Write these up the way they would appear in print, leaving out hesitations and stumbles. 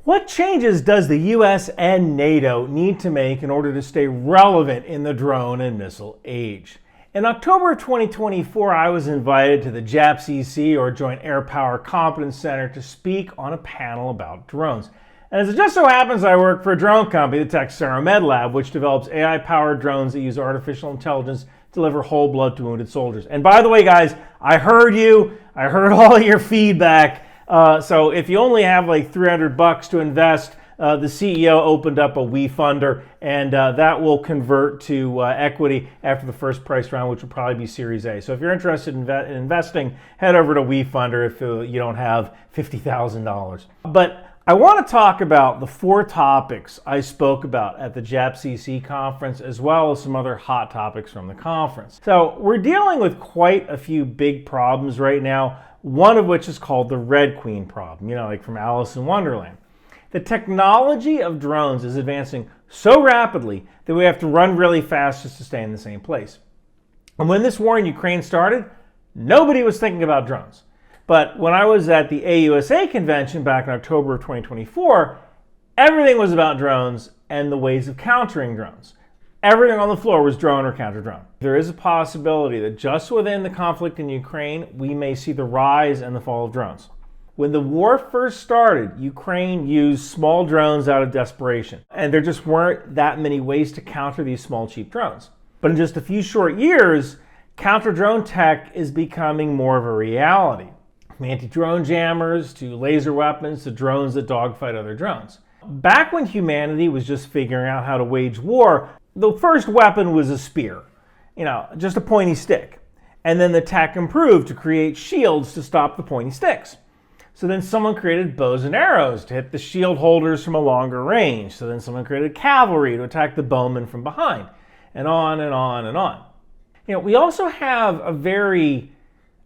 What changes does the US and NATO need to make in order to stay relevant in the drone and missile age? In October 2024, I was invited to the JAPCC, or Joint Air Power Competence Center, to speak on a panel about drones. And as it just so happens, I work for a drone company, the Texero Med Lab, which develops AI-powered drones that use artificial intelligence to deliver whole blood to wounded soldiers. And by the way, guys, I heard you. I heard all your feedback. So if you only have like $300 to invest, the CEO opened up a Wefunder, and that will convert to equity after the first price round, which will probably be Series A. So if you're interested in investing, head over to Wefunder if you don't have $50,000. But I want to talk about the 4 topics I spoke about at the JAPCC conference, as well as some other hot topics from the conference. So we're dealing with quite a few big problems right now, one of which is called the Red Queen problem, like from Alice in Wonderland. The technology of drones is advancing so rapidly that we have to run really fast just to stay in the same place. And when this war in Ukraine started, nobody was thinking about drones. But when I was at the AUSA convention back in October of 2024, everything was about drones and the ways of countering drones. Everything on the floor was drone or counter-drone. There is a possibility that just within the conflict in Ukraine, we may see the rise and the fall of drones. When the war first started, Ukraine used small drones out of desperation, and there just weren't that many ways to counter these small, cheap drones. But in just a few short years, counter-drone tech is becoming more of a reality. From anti-drone jammers to laser weapons to drones that dogfight other drones. Back when humanity was just figuring out how to wage war, the first weapon was a spear, just a pointy stick. And then the tech improved to create shields to stop the pointy sticks. So then someone created bows and arrows to hit the shield holders from a longer range. So then someone created cavalry to attack the bowmen from behind, and on and on and on. We also have a very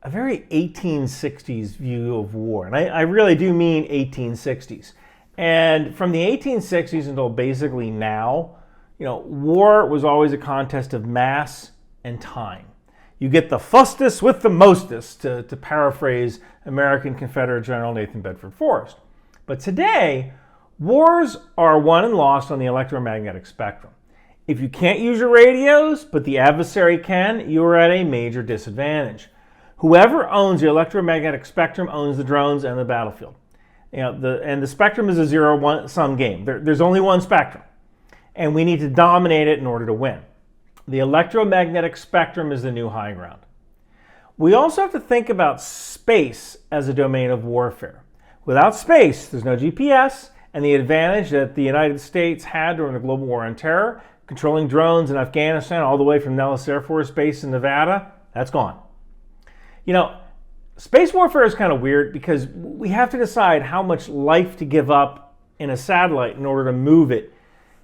1860s view of war, and I really do mean 1860s. And from the 1860s until basically now, war was always a contest of mass and time. You get the fustest with the mostest, to paraphrase American Confederate General Nathan Bedford Forrest. But today, wars are won and lost on the electromagnetic spectrum. If you can't use your radios, but the adversary can, you are at a major disadvantage. Whoever owns the electromagnetic spectrum owns the drones and the battlefield. The spectrum is a zero-sum game. There's only one spectrum, and we need to dominate it in order to win. The electromagnetic spectrum is the new high ground. We also have to think about space as a domain of warfare. Without space, there's no GPS, and the advantage that the United States had during the global war on terror, controlling drones in Afghanistan all the way from Nellis Air Force Base in Nevada, that's gone. Space warfare is kind of weird because we have to decide how much life to give up in a satellite in order to move it,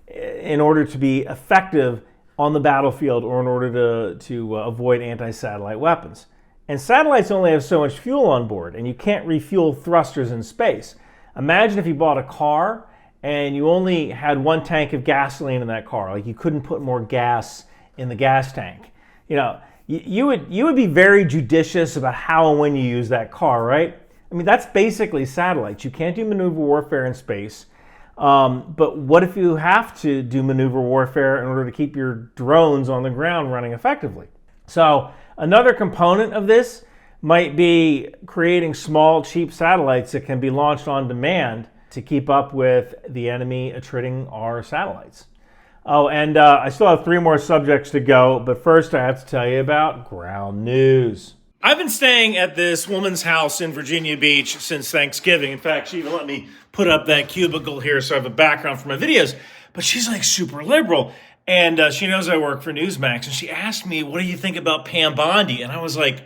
in order to be effective on the battlefield, or in order to avoid anti-satellite weapons. And satellites only have so much fuel on board, and you can't refuel thrusters in space. Imagine if you bought a car and you only had 1 tank of gasoline in that car, like you couldn't put more gas in the gas tank. You would be very judicious about how and when you use that car, right? I mean, that's basically satellites. You can't do maneuver warfare in space. But what if you have to do maneuver warfare in order to keep your drones on the ground running effectively? So another component of this might be creating small, cheap satellites that can be launched on demand to keep up with the enemy attriting our satellites. Oh, and I still have 3 more subjects to go, but first I have to tell you about ground news. I've been staying at this woman's house in Virginia Beach since Thanksgiving. In fact, she even let me put up that cubicle here so I have a background for my videos. But she's like super liberal, and she knows I work for Newsmax, and she asked me, what do you think about Pam Bondi? And I was like,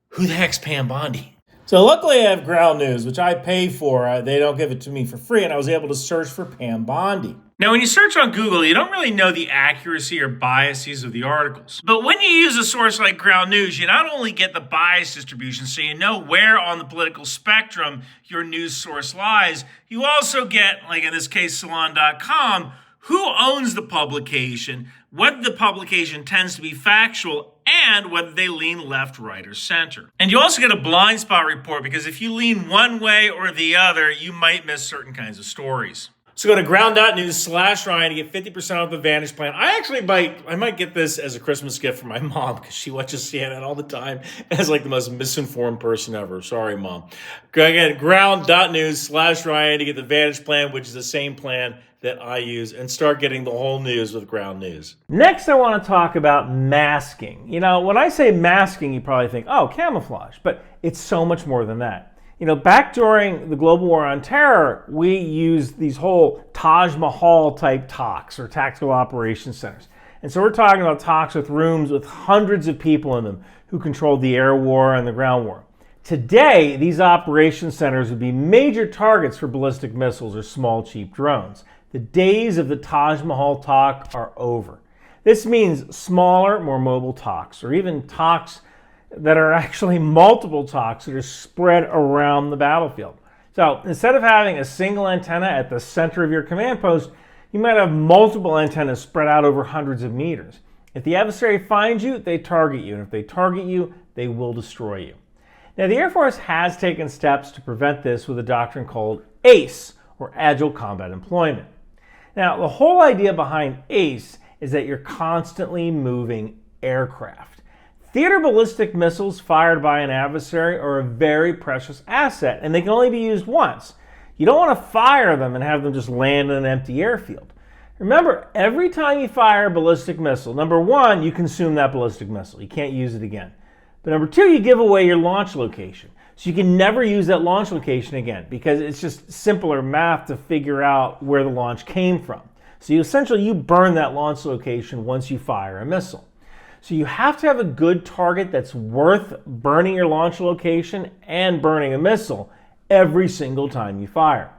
who the heck's Pam Bondi? So luckily I have ground news, which I pay for. They don't give it to me for free, and I was able to search for Pam Bondi. Now, when you search on Google, you don't really know the accuracy or biases of the articles. But when you use a source like Ground News, you not only get the bias distribution, so you know where on the political spectrum your news source lies, you also get, like in this case, Salon.com, who owns the publication, whether the publication tends to be factual, and whether they lean left, right, or center. And you also get a blind spot report, because if you lean one way or the other, you might miss certain kinds of stories. So go to ground.news/Ryan to get 50% off the Vantage plan. I might get this as a Christmas gift for my mom, because she watches CNN all the time and is like the most misinformed person ever. Sorry, Mom. Go again, ground.news/Ryan to get the Vantage plan, which is the same plan that I use, and start getting the whole news with Ground News. Next, I want to talk about masking. When I say masking, you probably think, oh, camouflage, but it's so much more than that. Back during the global war on terror, we used these whole Taj Mahal type TOCs, or tactical operations centers. And so we're talking about TOCs with rooms with hundreds of people in them who controlled the air war and the ground war. Today, these operations centers would be major targets for ballistic missiles or small, cheap drones. The days of the Taj Mahal TOC are over. This means smaller, more mobile TOCs, or even TOCs that are actually multiple TOCs that are spread around the battlefield. So instead of having a single antenna at the center of your command post, you might have multiple antennas spread out over hundreds of meters. If the adversary finds you, they target you, and if they target you, they will destroy you. Now, the Air Force has taken steps to prevent this with a doctrine called ACE, or Agile Combat Employment. Now, the whole idea behind ACE is that you're constantly moving aircraft. Theater ballistic missiles fired by an adversary are a very precious asset, and they can only be used once. You don't want to fire them and have them just land in an empty airfield. Remember, every time you fire a ballistic missile, number one, you consume that ballistic missile. You can't use it again. But number two, you give away your launch location. So you can never use that launch location again, because it's just simpler math to figure out where the launch came from. So you burn that launch location once you fire a missile. So you have to have a good target that's worth burning your launch location and burning a missile every single time you fire.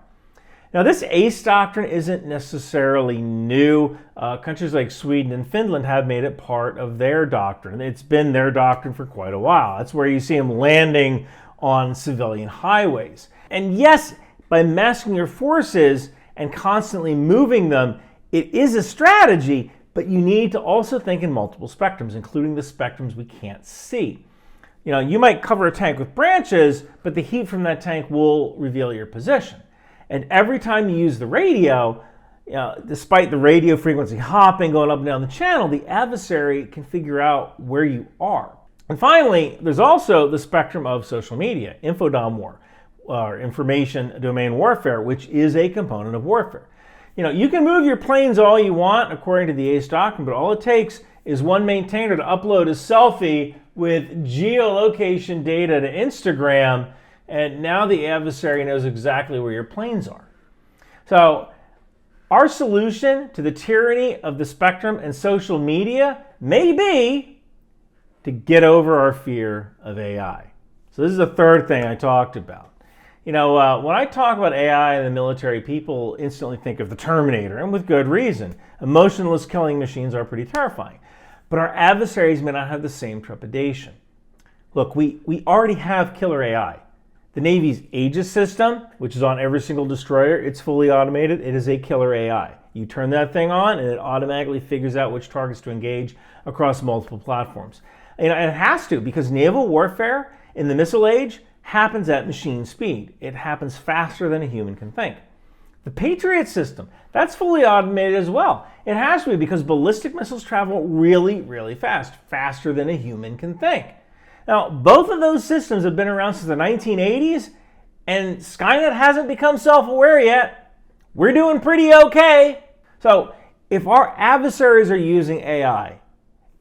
Now, this ACE doctrine isn't necessarily new. Countries like Sweden and Finland have made it part of their doctrine. It's been their doctrine for quite a while. That's where you see them landing on civilian highways. And yes, by masking your forces and constantly moving them, it is a strategy, but you need to also think in multiple spectrums, including the spectrums we can't see. You might cover a tank with branches, but the heat from that tank will reveal your position. And every time you use the radio, despite the radio frequency hopping, going up and down the channel, the adversary can figure out where you are. And finally, there's also the spectrum of social media, infodom war, or information domain warfare, which is a component of warfare. You can move your planes all you want according to the ACE doctrine, but all it takes is one maintainer to upload a selfie with geolocation data to Instagram, and now the adversary knows exactly where your planes are. So our solution to the tyranny of the spectrum and social media may be to get over our fear of AI. So this is the third thing I talked about. When I talk about AI in the military, people instantly think of the Terminator, and with good reason. Emotionless killing machines are pretty terrifying. But our adversaries may not have the same trepidation. Look, we already have killer AI. The Navy's Aegis system, which is on every single destroyer, it's fully automated. It is a killer AI. You turn that thing on, and it automatically figures out which targets to engage across multiple platforms. And it has to, because naval warfare in the missile age happens at machine speed. It happens faster than a human can think. The Patriot system, that's fully automated as well. It has to be, because ballistic missiles travel really, really fast, faster than a human can think. Now, both of those systems have been around since the 1980s, and Skynet hasn't become self-aware yet. We're doing pretty okay. So if our adversaries are using AI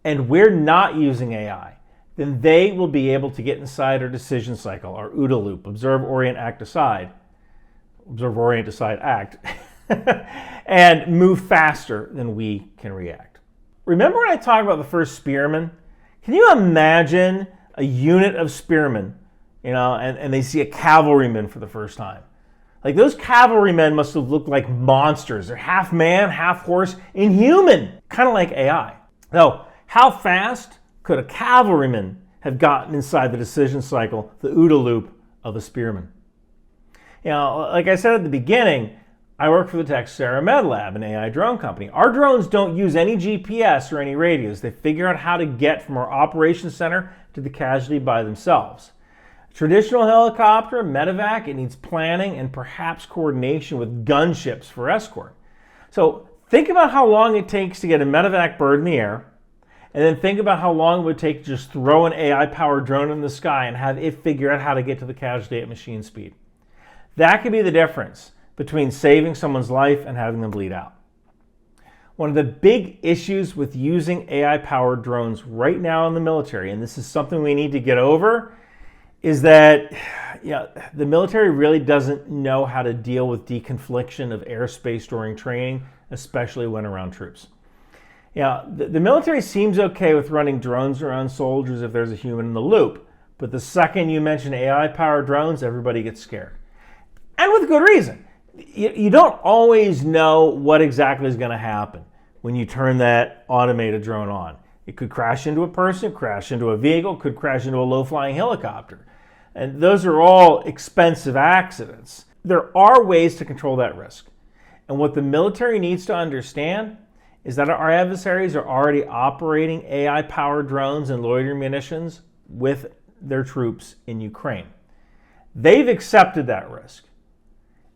and we're not using AI, then they will be able to get inside our decision cycle, our OODA loop, observe, orient, act, decide, act, and move faster than we can react. Remember when I talked about the first spearmen? Can you imagine a unit of spearmen, and they see a cavalryman for the first time? Like, those cavalrymen must have looked like monsters. They're half man, half horse, inhuman, kind of like AI. Now, how fast could a cavalryman have gotten inside the decision cycle, the OODA loop of a spearman? Like I said at the beginning, I work for the Texera Med Lab, an AI drone company. Our drones don't use any GPS or any radios. They figure out how to get from our operations center to the casualty by themselves. Traditional helicopter, medevac, it needs planning and perhaps coordination with gunships for escort. So think about how long it takes to get a medevac bird in the air, and then think about how long it would take to just throw an AI-powered drone in the sky and have it figure out how to get to the casualty at machine speed. That could be the difference between saving someone's life and having them bleed out. One of the big issues with using AI-powered drones right now in the military, and this is something we need to get over, is that the military really doesn't know how to deal with deconfliction of airspace during training, especially when around troops. The military seems okay with running drones around soldiers if there's a human in the loop, but the second you mention AI-powered drones, everybody gets scared. And with good reason. You don't always know what exactly is going to happen when you turn that automated drone on. It could crash into a person, crash into a vehicle, could crash into a low-flying helicopter. And those are all expensive accidents. There are ways to control that risk. And what the military needs to understand is that our adversaries are already operating AI-powered drones and loitering munitions with their troops in Ukraine. They've accepted that risk.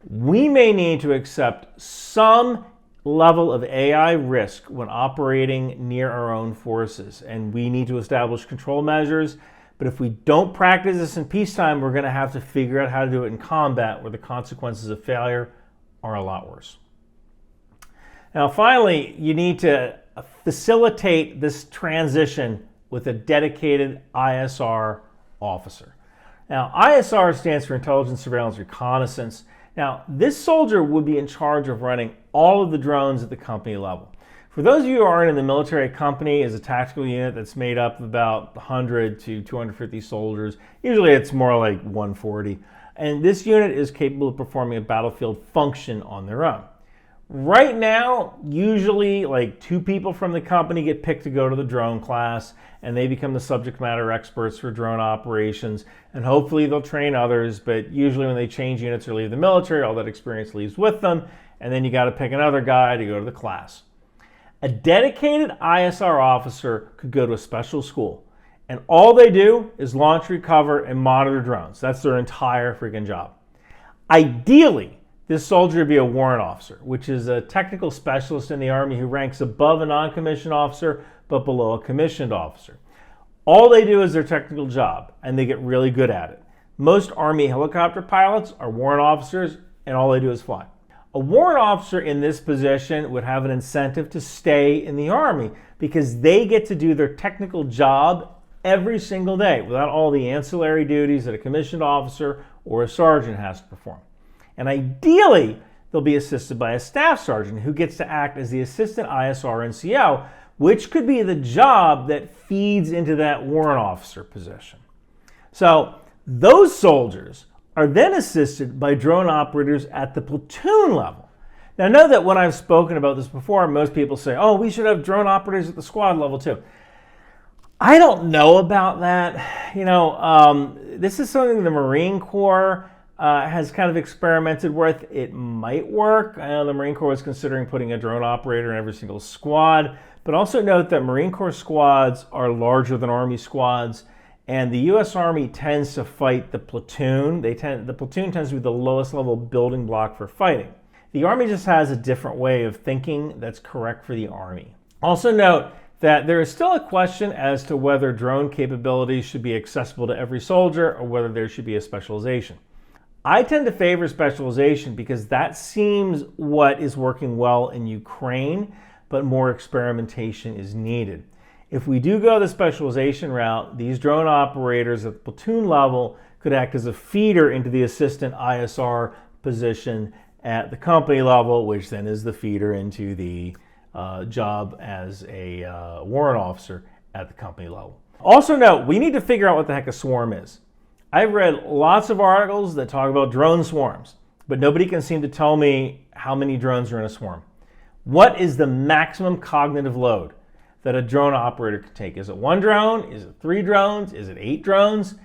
We may need to accept some level of AI risk when operating near our own forces, and we need to establish control measures. But if we don't practice this in peacetime, we're going to have to figure out how to do it in combat, where the consequences of failure are a lot worse. Now, finally, you need to facilitate this transition with a dedicated ISR officer. Now, ISR stands for Intelligence, Surveillance, Reconnaissance. Now, this soldier would be in charge of running all of the drones at the company level. For those of you who aren't in the military, a company is a tactical unit that's made up of about 100 to 250 soldiers. Usually it's more like 140. And this unit is capable of performing a battlefield function on their own. Right now, usually like 2 people from the company get picked to go to the drone class, and they become the subject matter experts for drone operations, and hopefully they'll train others, but usually when they change units or leave the military, all that experience leaves with them, and then you got to pick another guy to go to the class. A dedicated ISR officer could go to a special school, and all they do is launch, recover, and monitor drones. That's their entire freaking job. Ideally, this soldier would be a warrant officer, which is a technical specialist in the Army who ranks above a non-commissioned officer but below a commissioned officer. All they do is their technical job, and they get really good at it. Most Army helicopter pilots are warrant officers, and all they do is fly. A warrant officer in this position would have an incentive to stay in the Army because they get to do their technical job every single day without all the ancillary duties that a commissioned officer or a sergeant has to perform. And ideally, they'll be assisted by a staff sergeant who gets to act as the assistant ISR NCO, which could be the job that feeds into that warrant officer position. So those soldiers are then assisted by drone operators at the platoon level. Now, know that when I've spoken about this before, most people say, oh, we should have drone operators at the squad level too. I don't know about that. This is something the Marine Corps has kind of experimented with. It might work. I know the Marine Corps was considering putting a drone operator in every single squad, but also note that Marine Corps squads are larger than Army squads, and the U.S. Army tends to fight the platoon. The platoon tends to be the lowest level building block for fighting. The Army just has a different way of thinking that's correct for the Army. Also note that there is still a question as to whether drone capabilities should be accessible to every soldier or whether there should be a specialization. I tend to favor specialization because that seems what is working well in Ukraine, but more experimentation is needed. If we do go the specialization route, these drone operators at the platoon level could act as a feeder into the assistant ISR position at the company level, which then is the feeder into the job as a warrant officer at the company level. Also note, we need to figure out what the heck a swarm is. I've read lots of articles that talk about drone swarms, but nobody can seem to tell me how many drones are in a swarm. What is the maximum cognitive load that a drone operator could take? Is it 1 drone? Is it 3 drones? Is it 8 drones?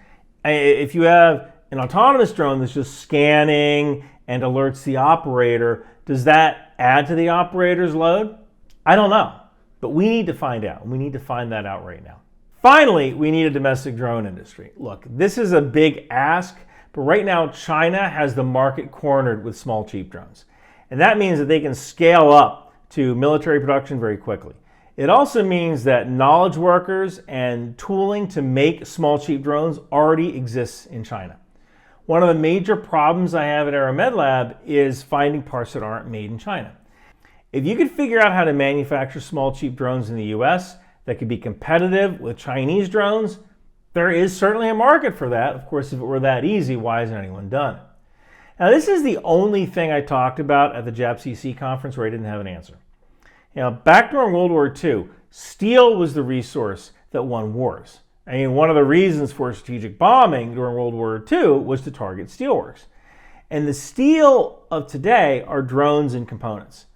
If you have an autonomous drone that's just scanning and alerts the operator, does that add to the operator's load? I don't know, but we need to find out. We need to find that out right now. Finally, we need a domestic drone industry. Look, this is a big ask, but right now China has the market cornered with small, cheap drones. And that means that they can scale up to military production very quickly. It also means that knowledge workers and tooling to make small, cheap drones already exists in China. One of the major problems I have at Aeromed Lab is finding parts that aren't made in China. If you could figure out how to manufacture small, cheap drones in the US that could be competitive with Chinese drones, there is certainly a market for that. Of course, if it were that easy, why hasn't anyone done it? Now, this is the only thing I talked about at the JAPCC conference where I didn't have an answer. Back during World War II, steel was the resource that won wars. I mean, one of the reasons for strategic bombing during World War II was to target steelworks. And the steel of today are drones and components.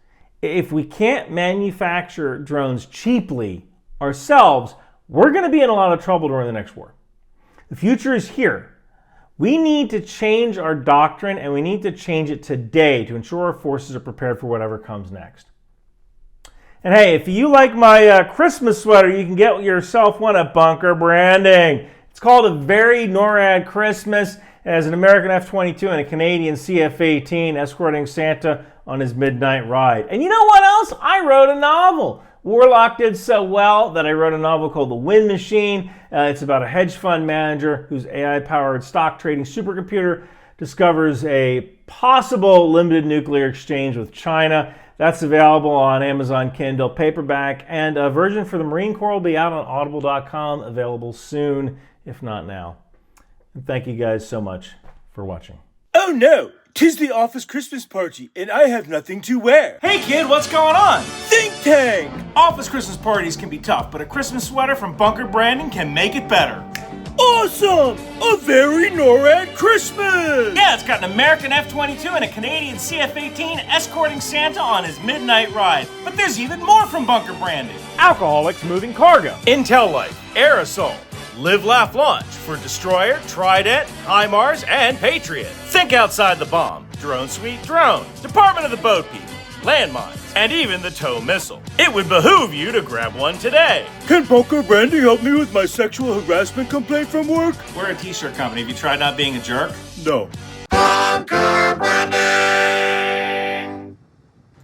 If we can't manufacture drones cheaply ourselves, we're going to be in a lot of trouble during the next war. The future is here. We need to change our doctrine, and we need to change it today to ensure our forces are prepared for whatever comes next. And hey, if you like my Christmas sweater, you can get yourself one at Bunker Branding. It's called A Very NORAD Christmas. It has an American F-22 and a Canadian CF-18 escorting Santa on his midnight ride. And you know what else? I wrote a novel. Warlock did so well that I wrote a novel called The Wind Machine. It's about a hedge fund manager whose AI-powered stock trading supercomputer discovers a possible limited nuclear exchange with China. That's available on Amazon Kindle paperback, and a version for the Marine Corps will be out on audible.com, available soon, if not now. And thank you guys so much for watching. Oh no! 'Tis the office Christmas party, and I have nothing to wear. Hey kid, what's going on? Think tank! Office Christmas parties can be tough, but a Christmas sweater from Bunker Branding can make it better. Awesome! A very NORAD Christmas! Yeah, it's got an American F-22 and a Canadian CF-18 escorting Santa on his midnight ride. But there's even more from Bunker Branding. Alcoholics moving cargo. Intel Life, Aerosol, Live, Laugh, Launch for Destroyer, Trident, HIMARS, and Patriot. Think outside the bomb. Drone Suite Drone, Department of the Boat People, landmines, and even the tow missile. It would behoove you to grab one today. Can Bunker Branding help me with my sexual harassment complaint from work? We're a t-shirt company. Have you tried not being a jerk? No. Bunker